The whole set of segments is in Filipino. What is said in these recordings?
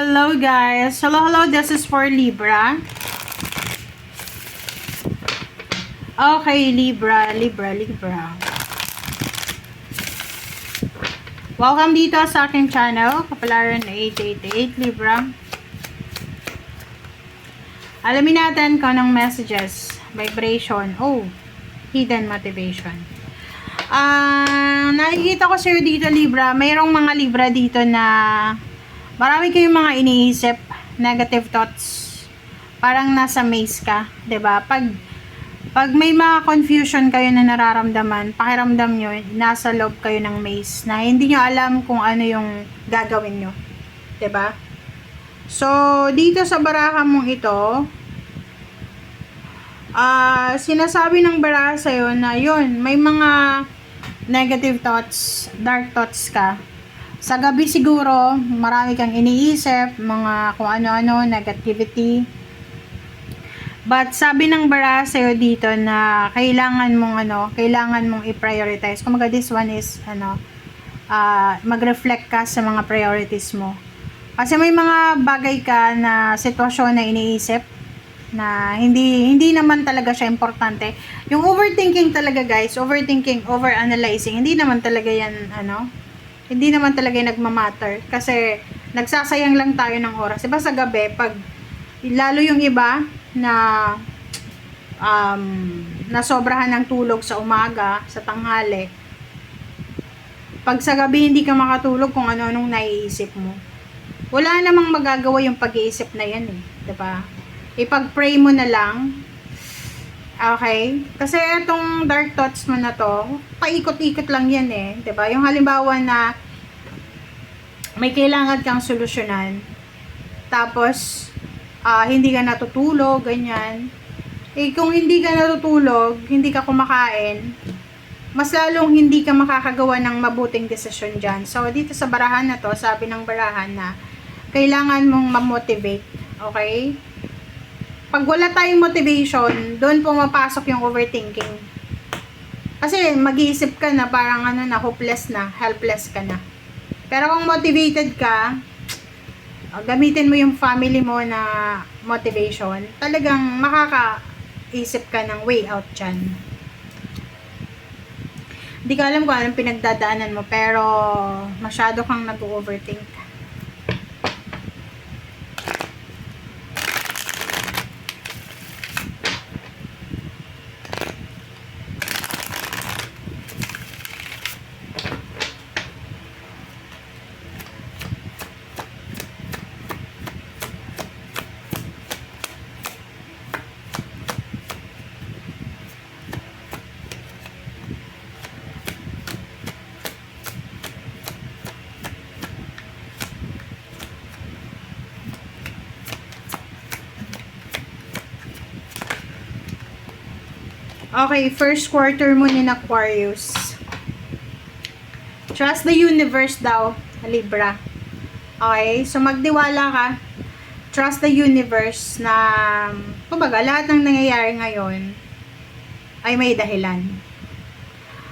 Hello guys. Hello. This is for Libra. Okay, Libra. Welcome dito sa aking channel, Kapalaran 888 Libra. Alamin natin kung anong messages, vibration, hidden motivation. Nakikita ko sa'yo dito, Libra. Mayroong mga Libra dito na marami kayong mga iniisip, negative thoughts. Parang nasa maze ka, 'di ba? Pag may mga confusion kayo na nararamdaman, pakiramdam nyo, nasa loob kayo ng maze na hindi nyo alam kung ano yung gagawin nyo. 'Di ba? So, dito sa baraha mong ito, sinasabi ng baraha sa'yo na yun, may mga negative thoughts, dark thoughts ka. Sa gabi siguro, marami kang iniisip, mga kung ano-ano, negativity. But sabi ng baraha sa'yo dito na kailangan mong i-prioritize. Kumaga this one is mag-reflect ka sa mga priorities mo. Kasi may mga bagay ka na sitwasyon na iniisip na hindi naman talaga siya importante. Yung overthinking talaga, guys, overanalyzing, hindi naman talaga yan hindi naman talaga yung nagmamatter. Kasi nagsasayang lang tayo ng oras. Diba sa gabi, pag lalo yung iba na nasobrahan ng tulog sa umaga, sa tanghali, pag sa gabi hindi ka makatulog kung ano-anong naiisip mo, wala namang magagawa yung pag-iisip na yan diba? Ipag-pray mo na lang. Okay? Kasi itong dark thoughts mo na to, paikot-ikot lang yan diba? Yung halimbawa na may kailangan kang solusyonan, tapos hindi ka natutulog, ganyan. Kung hindi ka natutulog, hindi ka kumakain, mas lalong hindi ka makakagawa ng mabuting desisyon dyan. So, dito sa barahan na to, sabi ng barahan na kailangan mong ma-motivate. Okay? Pag wala tayong motivation, doon pumapasok yung overthinking. Kasi mag-iisip ka na parang hopeless na, helpless ka na. Pero kung motivated ka, gamitin mo yung family mo na motivation, talagang makakaisip ka ng way out dyan. Hindi ko alam kung anong pinagdadaanan mo, pero masyado kang nag-overthink. Okay, first quarter mo ni Aquarius. Trust the universe daw, Libra. Okay, so magdiwala ka. Trust the universe na, kumbaga, lahat ng nangyayari ngayon ay may dahilan.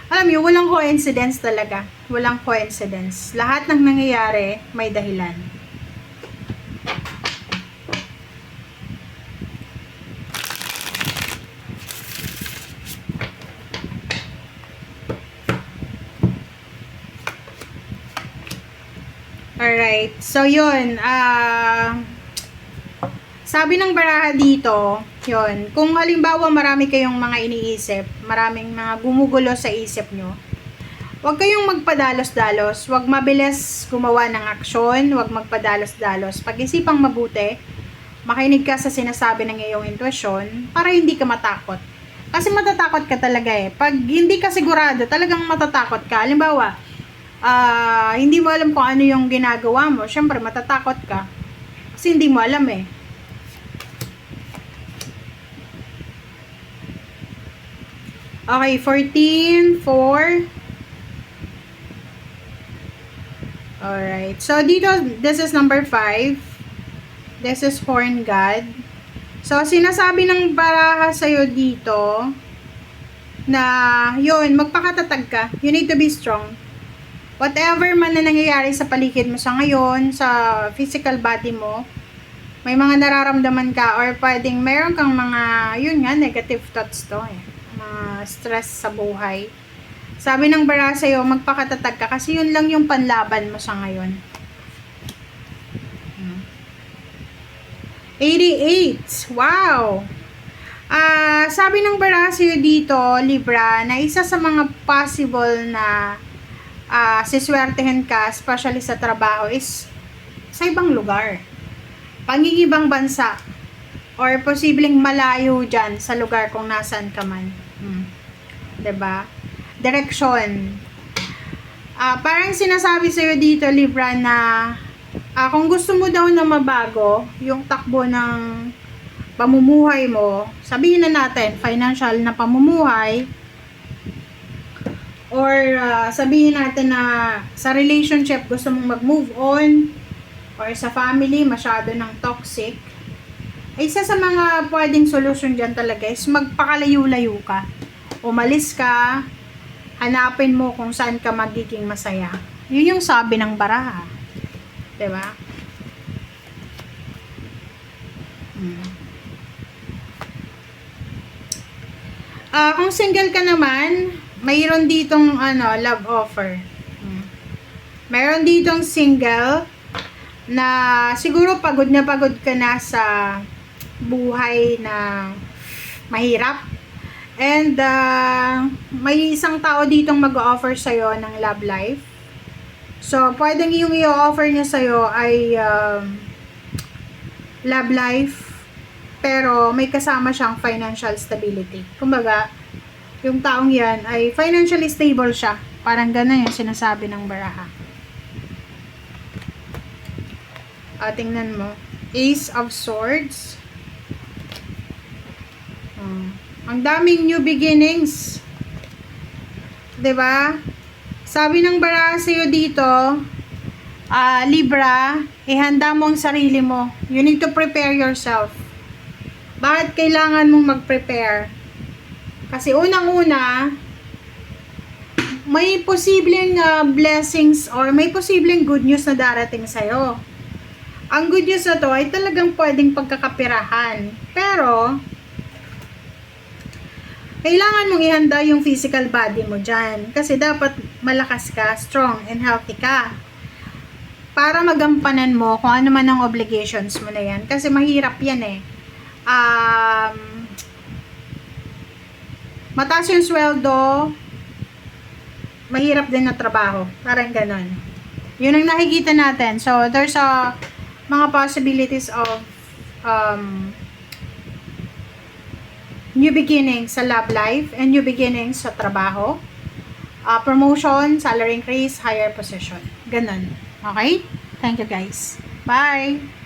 Alam niyo, walang coincidence talaga. Walang coincidence. Lahat ng nangyayari may dahilan. Alright, so yun, sabi ng baraha dito, yun, kung halimbawa marami kayong mga iniisip, maraming mga gumugulo sa isip nyo, huwag kayong magpadalos-dalos, huwag mabilis gumawa ng aksyon, huwag magpadalos-dalos, pag-isipang mabuti, makinig ka sa sinasabi ng iyong intuition, para hindi ka matakot. Kasi matatakot ka talaga pag hindi ka sigurado, talagang matatakot ka. Halimbawa, hindi mo alam kung ano yung ginagawa mo, syempre matatakot ka kasi hindi mo alam Okay, 14, 4. Alright, so dito, this is number 5. This is Horn God. So, sinasabi ng baraha sa'yo dito na yun, magpakatatag ka. You need to be strong. whatever man na nangyayari sa paligid mo sa ngayon, sa physical body mo, may mga nararamdaman ka or pwedeng meron kang mga, yun nga, negative thoughts to eh. Mga stress sa buhay. Sabi ng bara sa'yo, magpakatatag ka kasi yun lang yung panlaban mo sa ngayon. 88. Wow! Sabi ng bara sa'yo dito, Libra, na isa sa mga possible na siswertehin ka, especially sa trabaho, is sa ibang lugar. Pangingibang bansa. Or posibleng malayo dyan sa lugar kung nasaan ka man. Diba? Direksyon. Parang sinasabi sa'yo dito, Libra, na kung gusto mo daw na mabago yung takbo ng pamumuhay mo, sabihin na natin, financial na pamumuhay, or sabihin natin na sa relationship gusto mong mag-move on, or sa family masyado ng toxic, isa sa mga pwedeng solusyon dyan talaga is magpakalayo-layo ka. Umalis ka, hanapin mo kung saan ka magiging masaya. Yun yung sabi ng baraha. Diba? Kung single ka naman, mayroon ditong love offer. Mayroon ditong single na siguro pagod ka na sa buhay na mahirap. And may isang tao ditong mag-offer sa'yo ng love life. So, pwedeng yung i-offer niya sa'yo ay love life, pero may kasama siyang financial stability. Kumbaga, yung taong yan ay financially stable siya. Parang gano'n yung sinasabi ng baraha. Tingnan mo. Ace of Swords. Ang daming new beginnings. 'Di ba? Sabi ng baraha sa'yo dito, Libra, ihanda mo ang sarili mo. You need to prepare yourself. Bakit kailangan mong mag-prepare? Kasi unang-una, may posibleng blessings or may posibleng good news na darating sa'yo. Ang good news na to ay talagang pwedeng pagkakapirahan. Pero, kailangan mong ihanda yung physical body mo dyan. Kasi dapat malakas ka, strong, and healthy ka. Para magampanan mo kung ano man ang obligations mo na yan. Kasi mahirap yan eh. Mataas yung sweldo, mahirap din na trabaho. Parang ganon. Yun ang nakikita natin. So, there's mga possibilities of new beginnings sa love life and new beginnings sa trabaho. Promotion, salary increase, higher position. Ganon. Okay? Thank you guys. Bye!